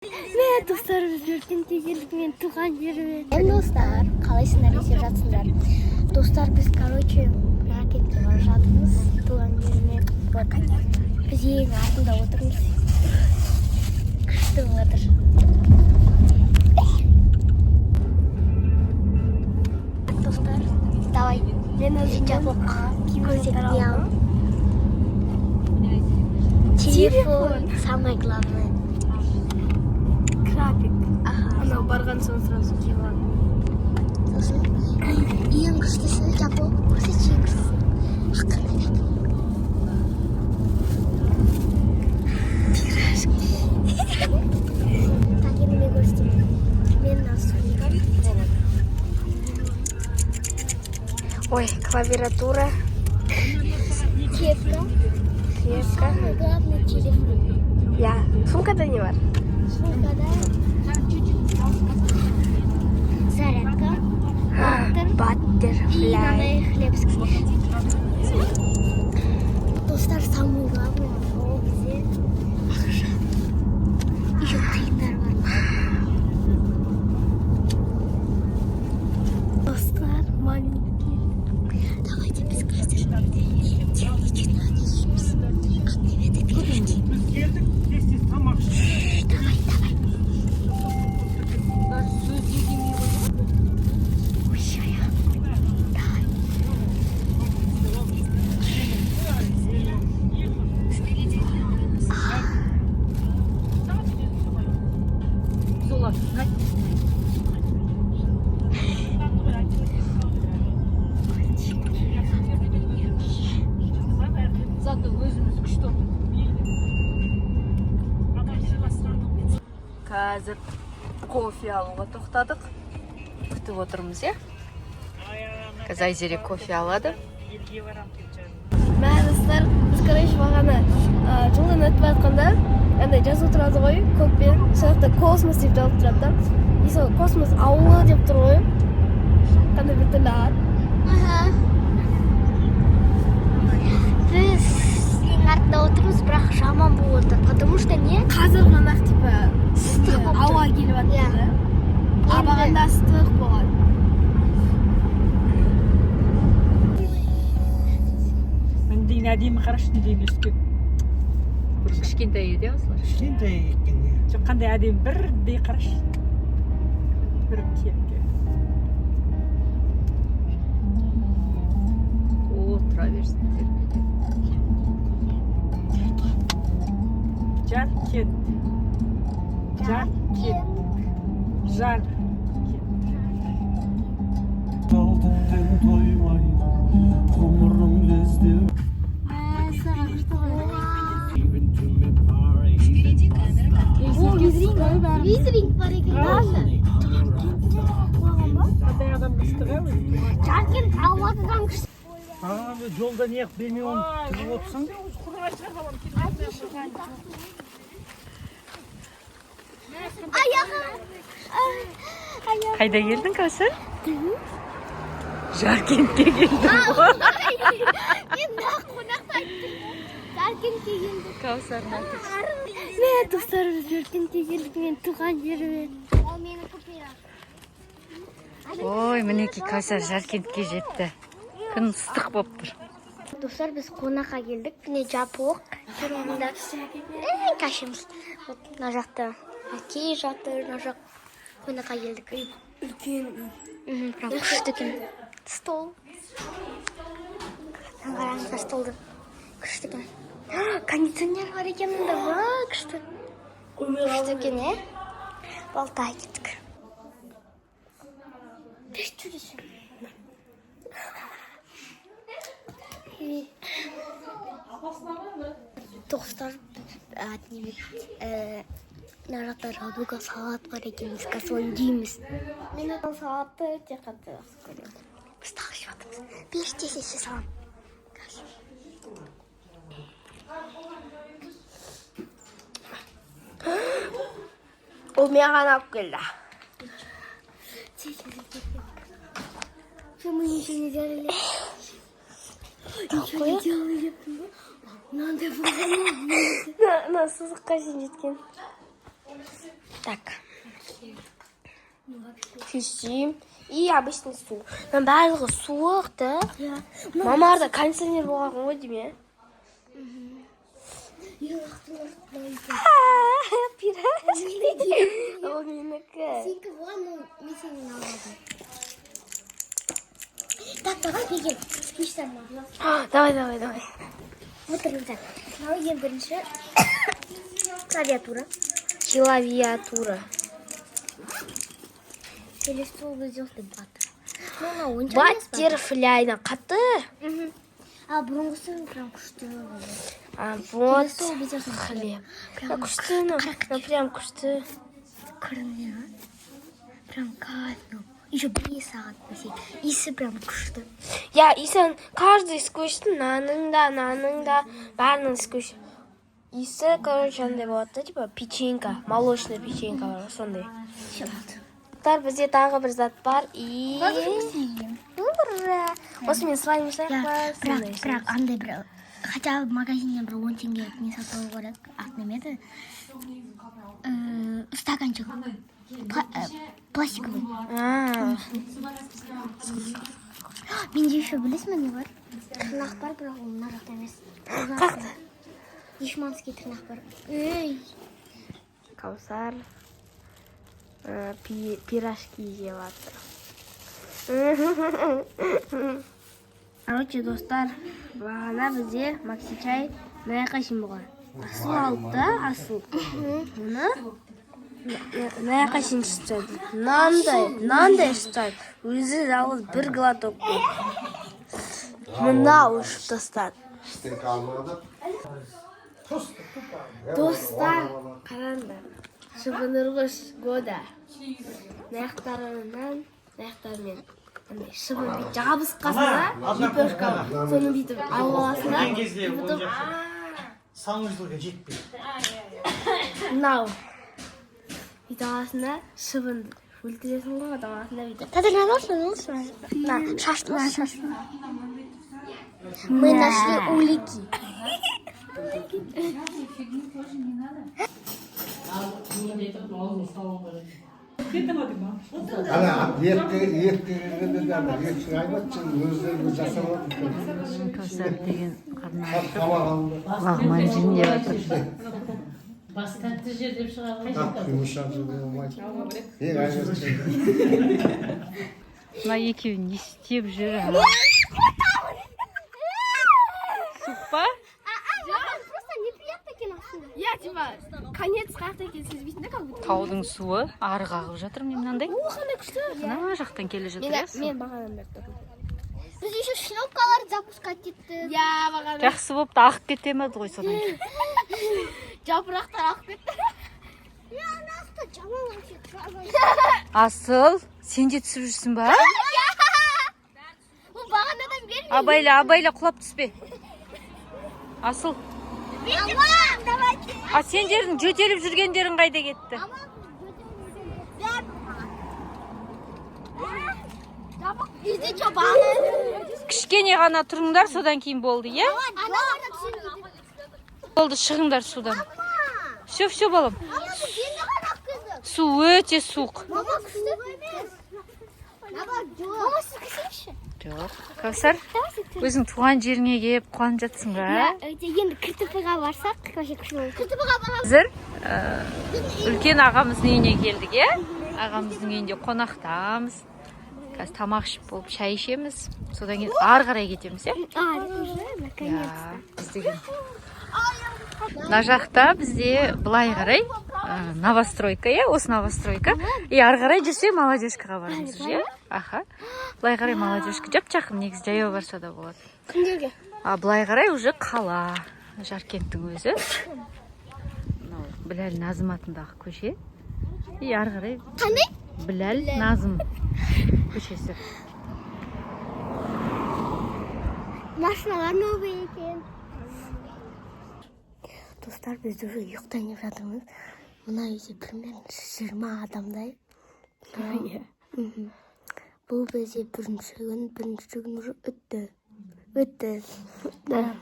Мен достарымыз өркенге келдік, мен туған жеріме. Достар, қалайсыңдар, есеп жатсыңдар. Достар, біз, ракетке бара жатырмыз, туған жеріме. Біз ең артында отырмыз. Күшті болатыр. Достар, давай, мен өзім жабық көрсетіне алып. Телефон, самое главное. Крапик. Она барган соң сразу киған. Сосын, ең күштісі жабық көрсетші ең күштісі. Ақырын айтады. Так, енді мен көрсетемін. Мен насуникам. Ой, клавиатура. Кепка. Самый главный телефон. Я. Сумкада не бар? Сумкада зарядка, баттерфляй, хлебский. Достар, самый главный ол бізде ақша. Еще тиындар бар. Достар, маленький. Давайте біз қазір телечина несеміз. Ответы переведи. Давай. Қазір кофе алуға тоқтадық. Күтіп отырмыз, е? Қазір Айзере кофе алады. Достар, біз бағана жылдан өтіп жатқанда жазу тұрады ғой, көкпен. Сояқта космос деп жазып тұрады да. И сол космос ауылы деп тұр ғой. Қандай бір түрлі ат. Біз артында отырмыз, бірақ жаман болып отыр. Потому что не? Қазір ғана типа ауа келіп жатыр. Абағанда ыстық болады. Міндейін әдемі қарашы дейін өскен. Кішкентай еді осылар. Кішкентай екен. Жоқ, қандай әдемі бірдей қарашы. Бір кепке. О, тұра берсін термеде. Жаркент. Aldın toymayı, umurum gezdi. Визринг бар екен. Қандай адам қыстығы өлі? Жаркент алматыдан күшті. Жолда не білмеймін, тұрып отырсың? Қайда келдің, Кәусар? Жаркентке келдің. Мен қонақта айттым. Жаркентке келдім. Кәусардың аты. Мен достарымыз Жаркентке келдік, мен туған жеріме. Ол мені купира. Ой, мінеки Кәусар Жаркентке жетті. Күн ыстық болып тұр. Достар, біз қонаққа келдік. Міне жапық. Жүргенде кашымыз. Мына жақта әке жатыр, мына жақ қонаққа келдік. Үлкен. Прям күшті екен. Стол. Қараңыздар столды. Күшті екен. Кондиционер бар екен мұнда. Күшті. Күшті екен, е? Балтай кеттік. Беш жүресің. Достар, мына жақта жадуға салат бар екен, біз соны жейміз. Мен салатты өте қатты жақсы көремін. Біз тағы жеп жатырмыз. 5-10 салам. Ол маған алып келді. Мы ничего не делали. Ничего не делали. Надо было. Насызыққа сен жеткен. Так. Күйсем. И обычный су. Мен барлығы суық, да? Мамарда кондиционер болған ғой дейме? Пирожки. Ол менікі. Сенікі болған, мен сенің алғадым. Так, давай бегем. Пештен мағылап. Давай. Отырыңыздар. Мынау ең бірінші клавиатура. Келесі ол бізде баттерфляйдан қатты. А бұрынғысы прям күшті. Вот хлеб. Прям күшті. Кіріне, прям кайфно. Еще 5 сағат бәсе. Иісі прям күшті. Я, иісі каждый скучты, наның да, бәрінің скучты. Иісі, короче, андай болады, типа печенька, молочная печенька бар, сондай. Бізде тағы бір зат бар и... Ура! Осы мен слайм жасайық. Бірақ андай бір... Хотя магазиннен бір 10 теңге не сатып алу керек. Атын еді. Стаканчик. Пластиковый. Менде еще білесің не бар? Тырнақ бар, бірақ ол мына жақта емес. Қақты? Дешманский тырнақ бар. Каусар. Пирожки жеп жатыр. Короче, достар, бағана бізде Максичай мына жаққа шейін болған. Асыл алды да, асыл. Мұны мына жаққа шейін шықты. Нандай шықты. Өзі жалғыз бір глоток қой. Мына ұшып тастады. Достар, қараңдар. Шыбынырғыш года. Наяқтарынан, наяқтармен. Шыбын бейт жабысқасына, лепешка бар. Соны бүйтіп алғаласына, бүйтіп... Саңызлығы жетпей. Мынау. Бүйтіп алғасына шыбынды. Өлтіресің ғой, бүйтіп алғасына бүйтіп. Тәдір алғасын, шашты. Мы нашли улики. Ana ертеңінде айтып өздері жасап отыр. Кәусар деген қарнашып Тамағын лағман жин деп жатыр. Бастатты жер деп шығарған. Жұмышақ жүрген болмайды. Ең айнасы. Мына екеуі не істеп жүр? Суық па? Я, типа, конец қақта екен сезбейтін де, как будто. Таудың суы арғы ағып жатыр мен мынандай. Қандай күшті. Мына жақтан келе жатыр. Мен бағадан бері тұрдым. Біз еще шлепкалар запускать етті. Я бағадан. Жақсы болып та ағып кетемеді ғой содан кейін. Жапырақтар ағып кетті. Я нақты жаман ағып. Асыл, сен де түсіп жүрсің ба? Ол бағанадан бері. Абайла құлап түспе. Асыл. А сендердің жөтеліп жүргендерің қайда кетті? Кішкене ғана тұрыңдар, содан кейін болды, е? Болды, шығыңдар судан. Все, балам. Су өте суық. Жоқ. Кәусар, өзің туған жеріңе келіп қуанып жатсың ба? Енді КТП-ға барсақ, КТП-ға барамыз. Қазір үлкен ағамыздың үйіне келдік, е? Ағамыздың үйінде қонақтамыз. Қазір тамақ ішіп болып шай ішеміз. Содан кейін ары қарай кетеміз, е? Мына жақта бізде былай қарай новостройка, е? Осы новостройка. И ары қарай жүрсе молодежкаға барамыз, е? Аха. Былай қарай молодежка жап-жақын, негізі жаяу барса да болады. Кімдерге? А былай қарай уже қала, Жаркенттің өзі. Біләл Назым атындағы көше. И ары қарай Қандай? Біләл Назым көшесі. Машиналар новый екен. Достар, біз уже ұйықтайын жатырмыз. Мына үйде примерно 20 адамдай. Бұл бізде бірінші күн уже өтті. Давай.